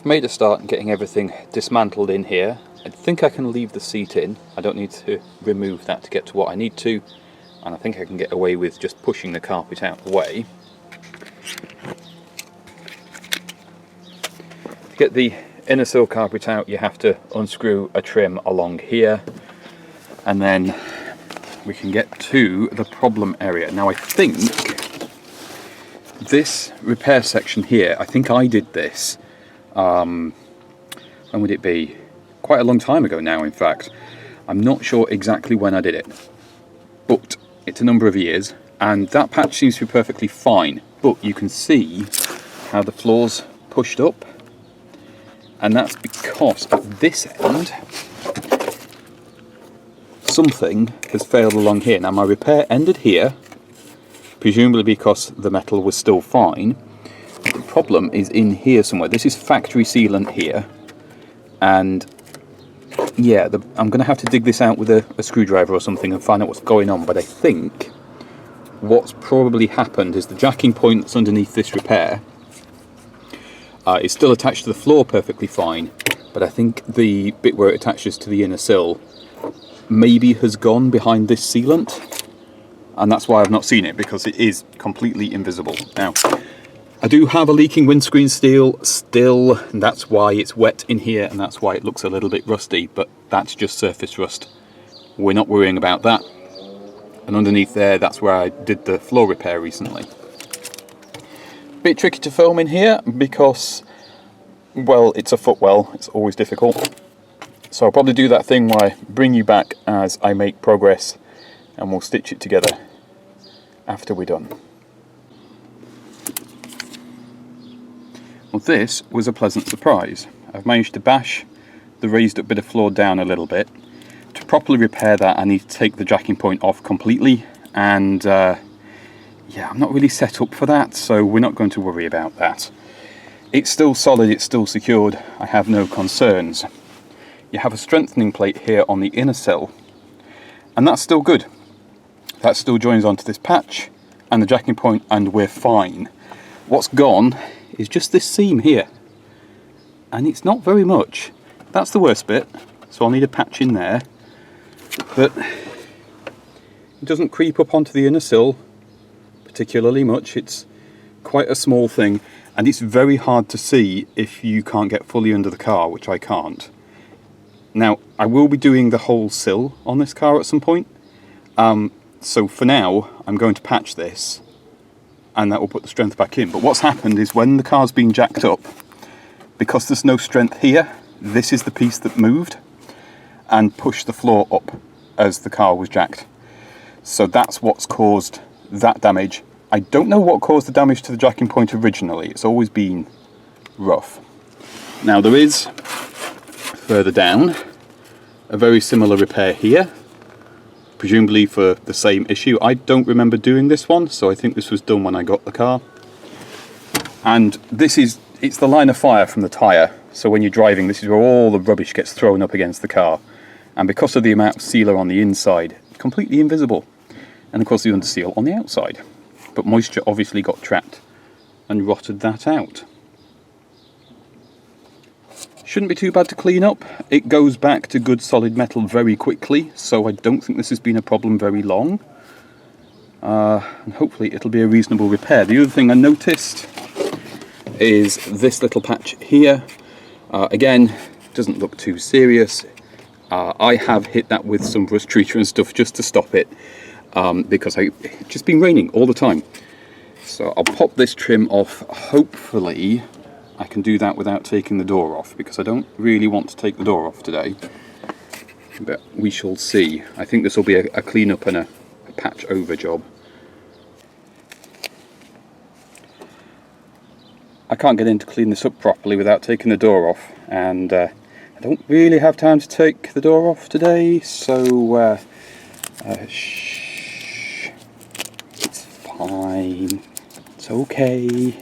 Made a start in getting everything dismantled in here. I think I can leave the seat in. I don't need to remove that to get to what I need to, and I think I can get away with just pushing the carpet out the way. To get the inner sill carpet out, you have to unscrew a trim along here, and then we can get to the problem area. Now I think this repair section here, I think I did this, when would it be? Quite a long time ago now, in fact. I'm not sure exactly when I did it, but it's a number of years, and that patch seems to be perfectly fine, but you can see how the floor's pushed up, and that's because at this end something has failed along here. Now my repair ended here, presumably because the metal was still fine. The problem is in here somewhere. This is factory sealant here, and yeah, I'm going to have to dig this out with a screwdriver or something and find out what's going on, but I think what's probably happened is the jacking point that's underneath this repair is still attached to the floor perfectly fine, but I think the bit where it attaches to the inner sill maybe has gone behind this sealant, and that's why I've not seen it, because it is completely invisible. Now, I do have a leaking windscreen steel still, and that's why it's wet in here, and that's why it looks a little bit rusty, but that's just surface rust. We're not worrying about that. And underneath there, that's where I did the floor repair recently. Bit tricky to film in here because, well, it's a footwell, it's always difficult. So I'll probably do that thing where I bring you back as I make progress, and we'll stitch it together after we're done. Well, this was a pleasant surprise. I've managed to bash the raised up bit of floor down a little bit. To properly repair that, I need to take the jacking point off completely, and yeah, I'm not really set up for that, so we're not going to worry about that. It's still solid, it's still secured, I have no concerns. You have a strengthening plate here on the inner sill, and that's still good. That still joins onto this patch and the jacking point, and we're fine. What's gone is just this seam here, and it's not very much. That's the worst bit, so I'll need a patch in there, but it doesn't creep up onto the inner sill particularly much. It's quite a small thing, and it's very hard to see if you can't get fully under the car, which I can't. Now, I will be doing the whole sill on this car at some point, so for now I'm going to patch this, and that will put the strength back in. But what's happened is when the car's been jacked up, because there's no strength here, this is the piece that moved and pushed the floor up as the car was jacked. So that's what's caused that damage. I don't know what caused the damage to the jacking point originally. It's always been rough. Now there is, further down, a very similar repair here, presumably for the same issue. I don't remember doing this one, so I think this was done when I got the car. And it's the line of fire from the tyre, so when you're driving, this is where all the rubbish gets thrown up against the car. And because of the amount of sealer on the inside, completely invisible. And of course the underseal on the outside. But moisture obviously got trapped and rotted that out. Shouldn't be too bad to clean up. It goes back to good solid metal very quickly, so I don't think this has been a problem very long. And hopefully it'll be a reasonable repair. The other thing I noticed is this little patch here. Again, doesn't look too serious. I have hit that with some rust treater and stuff just to stop it, because it's just been raining all the time. So I'll pop this trim off. Hopefully I can do that without taking the door off, because I don't really want to take the door off today, but we shall see. I think this will be a clean up and a patch over job. I can't get in to clean this up properly without taking the door off, and I don't really have time to take the door off today, so shh, it's fine, it's okay.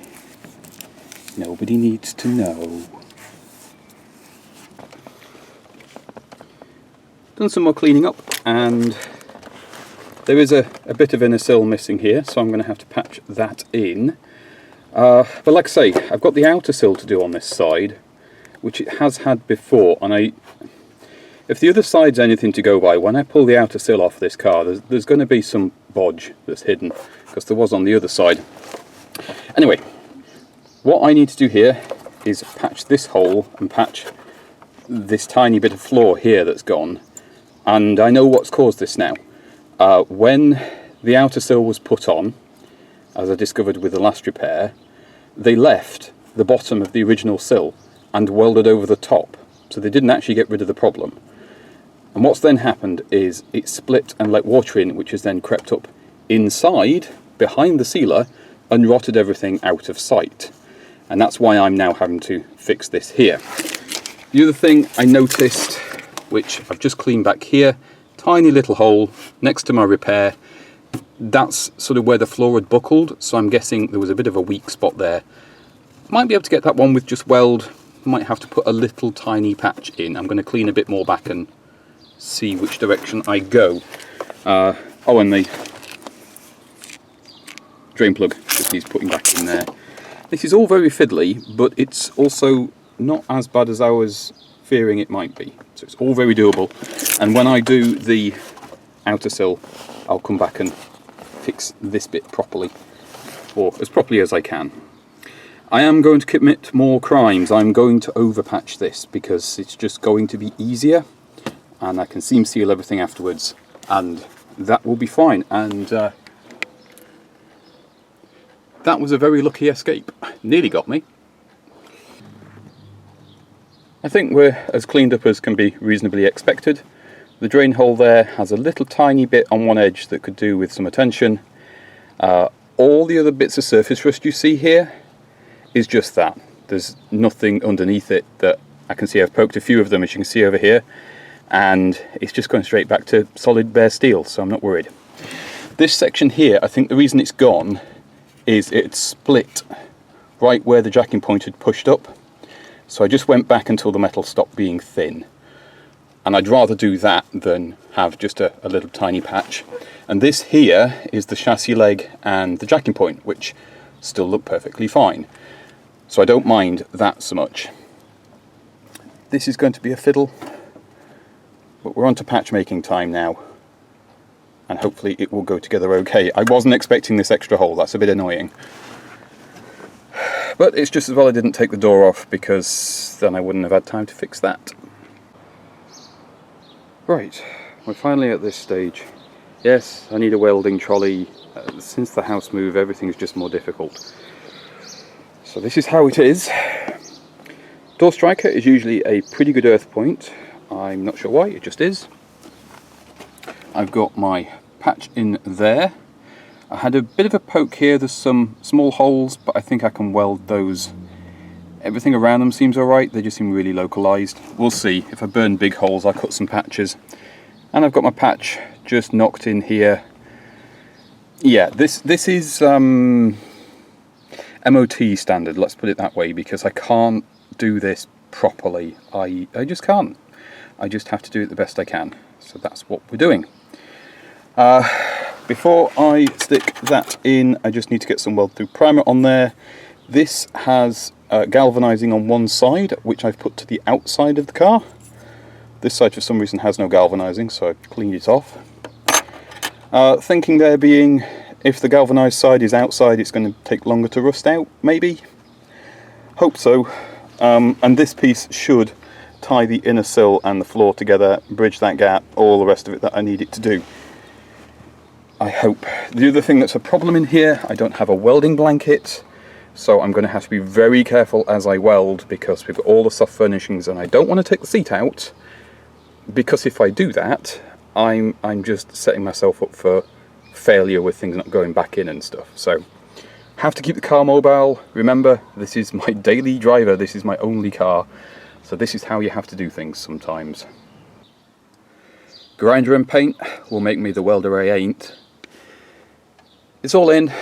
Nobody needs to know. Done some more cleaning up, and there is a bit of inner sill missing here, so I'm going to have to patch that in. But like I say, I've got the outer sill to do on this side, which it has had before, and if the other side's anything to go by, when I pull the outer sill off this car, there's going to be some bodge that's hidden, because there was on the other side. Anyway, what I need to do here is patch this hole and patch this tiny bit of floor here that's gone, and I know what's caused this now. When the outer sill was put on, as I discovered with the last repair, they left the bottom of the original sill and welded over the top, so they didn't actually get rid of the problem. And what's then happened is it split and let water in, which has then crept up inside, behind the sealer, and rotted everything out of sight. And that's why I'm now having to fix this here. The other thing I noticed, which I've just cleaned back here, tiny little hole next to my repair, that's sort of where the floor had buckled, so I'm guessing there was a bit of a weak spot there. Might be able to get that one with just weld, might have to put a little tiny patch in. I'm going to clean a bit more back and see which direction I go. Oh, and the drain plug just needs putting back in there. This is all very fiddly, but it's also not as bad as I was fearing it might be. So it's all very doable. And when I do the outer sill, I'll come back and fix this bit properly, or as properly as I can. I am going to commit more crimes. I'm going to overpatch this because it's just going to be easier, and I can seam seal everything afterwards, and that will be fine. And that was a very lucky escape. Nearly got me. I think we're as cleaned up as can be reasonably expected. The drain hole there has a little tiny bit on one edge that could do with some attention. All the other bits of surface rust you see here is just that. There's nothing underneath it that I can see. I've poked a few of them, as you can see over here, and it's just going straight back to solid bare steel, so I'm not worried. This section here, I think the reason it's gone is it's split right where the jacking point had pushed up, so I just went back until the metal stopped being thin, and I'd rather do that than have just a little tiny patch. And this here is the chassis leg and the jacking point, which still look perfectly fine, so I don't mind that so much. This is going to be a fiddle, but we're on to patch making time now, and hopefully it will go together okay. I wasn't expecting this extra hole, that's a bit annoying. But it's just as well I didn't take the door off, because then I wouldn't have had time to fix that. Right, we're finally at this stage. Yes, I need a welding trolley. Since the house move, everything's just more difficult. So this is how it is. Door striker is usually a pretty good earth point. I'm not sure why, it just is. I've got my patch in there. I had a bit of a poke here, there's some small holes, but I think I can weld those. Everything around them seems alright, they just seem really localised. We'll see, if I burn big holes I'll cut some patches. And I've got my patch just knocked in here. Yeah, this is MOT standard, let's put it that way, because I can't do this properly. I just can't. I just have to do it the best I can. So that's what we're doing. Before I stick that in, I just need to get some weld through primer on there. This has galvanising on one side, which I've put to the outside of the car. This side for some reason has no galvanising, so I've cleaned it off. Thinking there being, if the galvanised side is outside, it's going to take longer to rust out, maybe? Hope so. And this piece should tie the inner sill and the floor together, bridge that gap, all the rest of it that I need it to do. I hope. The other thing that's a problem in here, I don't have a welding blanket, so I'm going to have to be very careful as I weld, because we've got all the soft furnishings and I don't want to take the seat out, because if I do that, I'm just setting myself up for failure with things not going back in and stuff. So have to keep the car mobile. Remember, this is my daily driver, this is my only car, so this is how you have to do things sometimes. Grinder and paint will make me the welder I ain't. It's all in,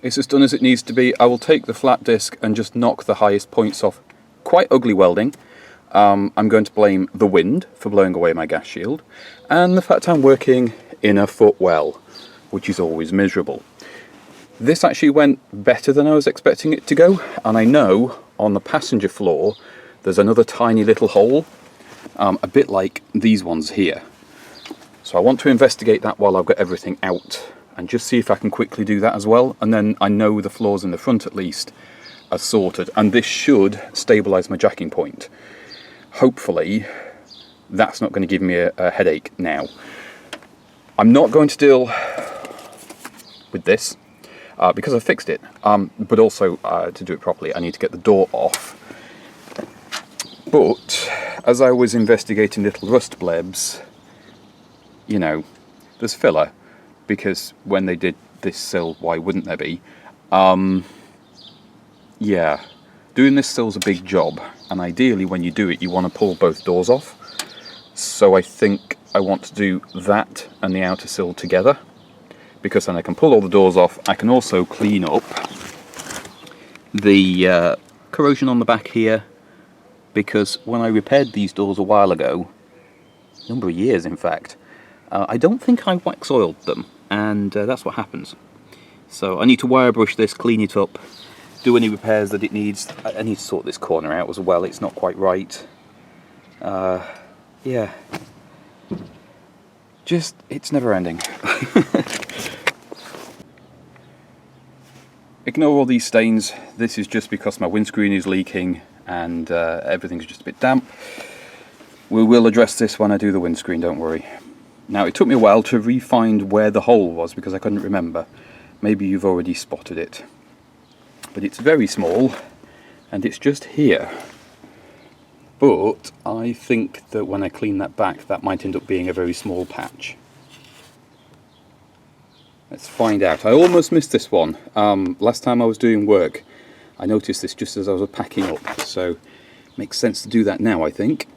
it's as done as it needs to be. I will take the flat disc and just knock the highest points off. Quite ugly welding. I'm going to blame the wind for blowing away my gas shield, and the fact I'm working in a footwell, which is always miserable. This actually went better than I was expecting it to go, and I know on the passenger floor there's another tiny little hole, a bit like these ones here. So I want to investigate that while I've got everything out, and just see if I can quickly do that as well, and then I know the floors in the front at least are sorted, and this should stabilise my jacking point. Hopefully that's not going to give me a headache now. I'm not going to deal with this because I fixed it, but also to do it properly I need to get the door off. But as I was investigating little rust blebs, you know, there's filler, because when they did this sill, why wouldn't there be? Yeah, doing this sill's a big job, and ideally when you do it you want to pull both doors off. So I think I want to do that and the outer sill together, because then I can pull all the doors off. I can also clean up the corrosion on the back here, because when I repaired these doors a while ago, a number of years in fact, I don't think I wax oiled them, and that's what happens. So I need to wire brush this, clean it up, do any repairs that it needs. I need to sort this corner out as well, it's not quite right. Yeah, just, it's never ending. Ignore all these stains, this is just because my windscreen is leaking and everything's just a bit damp. We will address this when I do the windscreen, don't worry. Now, it took me a while to re-find where the hole was because I couldn't remember. Maybe you've already spotted it. But it's very small, and it's just here. But I think that when I clean that back, that might end up being a very small patch. Let's find out. I almost missed this one. Last time I was doing work, I noticed this just as I was packing up, so it makes sense to do that now, I think.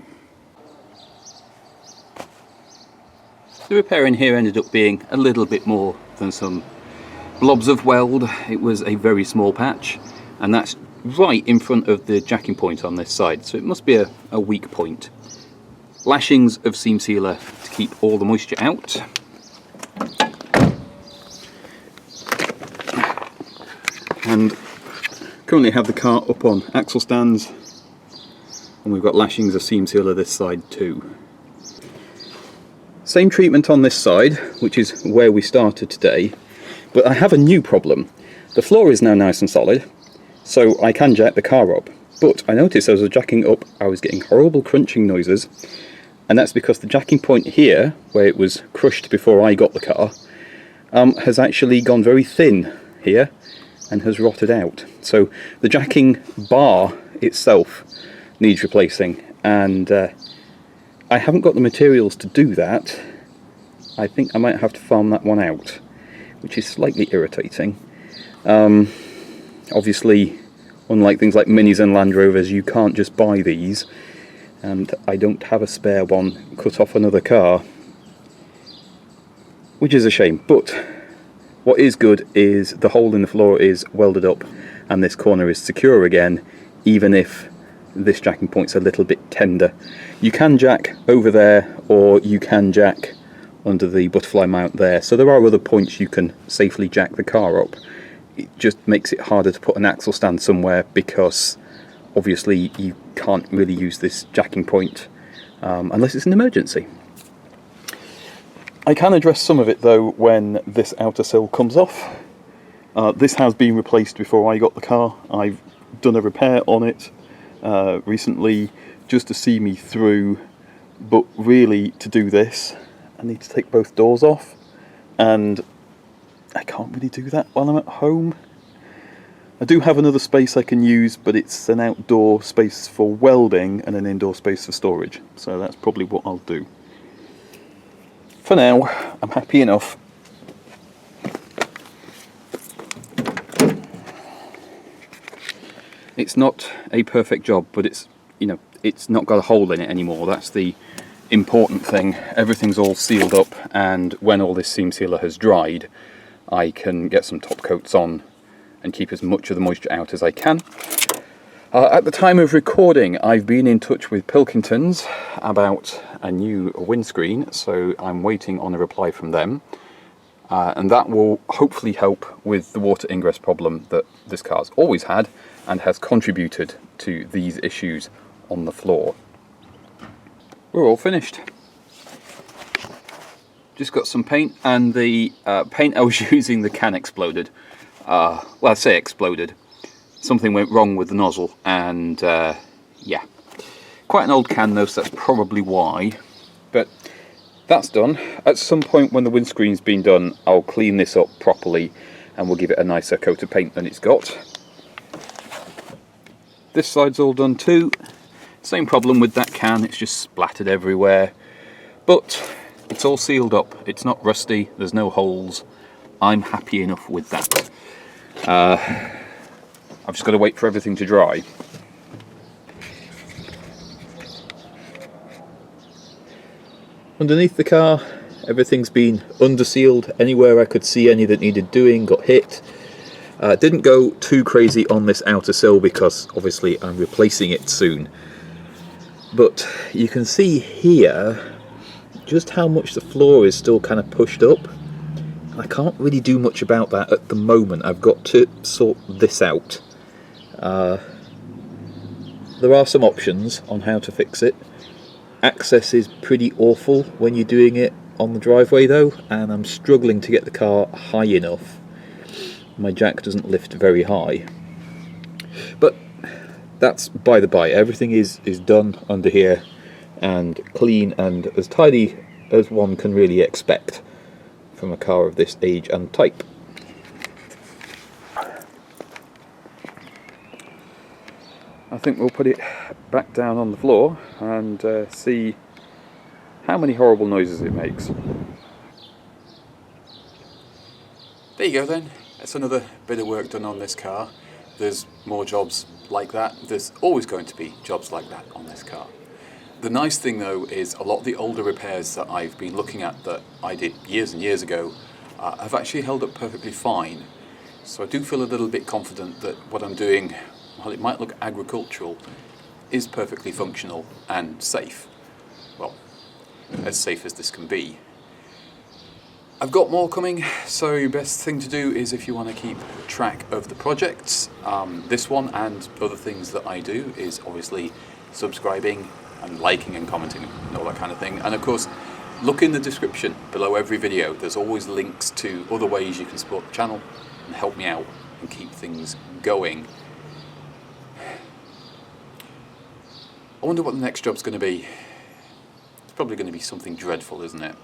The repair in here ended up being a little bit more than some blobs of weld. It was a very small patch, and that's right in front of the jacking point on this side, so it must be a weak point. Lashings of seam sealer to keep all the moisture out. And currently have the car up on axle stands, and we've got lashings of seam sealer this side too. Same treatment on this side, which is where we started today, but I have a new problem. The floor is now nice and solid, so I can jack the car up, but I noticed as I was jacking up I was getting horrible crunching noises, and that's because the jacking point here, where it was crushed before I got the car, has actually gone very thin here and has rotted out. So the jacking bar itself needs replacing, and I haven't got the materials to do that. I think I might have to farm that one out, which is slightly irritating. Obviously, unlike things like Minis and Land Rovers, you can't just buy these, and I don't have a spare one cut off another car, which is a shame. But what is good is the hole in the floor is welded up and this corner is secure again, even if this jacking point's a little bit tender. You can jack over there, or you can jack under the butterfly mount there, so there are other points you can safely jack the car up. It just makes it harder to put an axle stand somewhere, because obviously you can't really use this jacking point unless it's an emergency. I can address some of it though when this outer sill comes off. This has been replaced before I got the car. I've done a repair on it recently just to see me through, but really to do this I need to take both doors off, and I can't really do that while I'm at home. I do have another space I can use, but it's an outdoor space for welding and an indoor space for storage, so that's probably what I'll do. For now, I'm happy enough. It's not a perfect job, but it's, you know, it's not got a hole in it anymore. That's the important thing. Everything's all sealed up, and when all this seam sealer has dried, I can get some top coats on and keep as much of the moisture out as I can. At the time of recording, I've been in touch with Pilkingtons about a new windscreen, so I'm waiting on a reply from them, and that will hopefully help with the water ingress problem that this car's always had and has contributed to these issues on the floor. We're all finished. Just got some paint, and the paint I was using, the can exploded. Well, I say exploded. Something went wrong with the nozzle, and yeah. Quite an old can though, so that's probably why. But that's done. At some point when the windscreen's been done, I'll clean this up properly and we'll give it a nicer coat of paint than it's got. This side's all done too. Same problem with that can, it's just splattered everywhere. But it's all sealed up, it's not rusty, there's no holes. I'm happy enough with that. I've just got to wait for everything to dry. Underneath the car, everything's been under-sealed. Anywhere I could see any that needed doing got hit. Didn't go too crazy on this outer sill because obviously I'm replacing it soon. But you can see here just how much the floor is still kind of pushed up. I can't really do much about that at the moment. I've got to sort this out. There are some options on how to fix it. Access is pretty awful when you're doing it on the driveway though, and I'm struggling to get the car high enough. My jack doesn't lift very high. But that's by the by. Everything is done under here and clean and as tidy as one can really expect from a car of this age and type. I think we'll put it back down on the floor and see how many horrible noises it makes. There you go then. That's another bit of work done on this car. There's more jobs like that. There's always going to be jobs like that on this car. The nice thing though is a lot of the older repairs that I've been looking at that I did years and years ago have actually held up perfectly fine. So I do feel a little bit confident that what I'm doing, while it might look agricultural, is perfectly functional and safe. Well, as safe as this can be. I've got more coming, so your best thing to do is, if you want to keep track of the projects, this one and other things that I do, is obviously subscribing and liking and commenting and all that kind of thing. And of course, look in the description below every video. There's always links to other ways you can support the channel and help me out and keep things going. I wonder what the next job's going to be. It's probably going to be something dreadful, isn't it?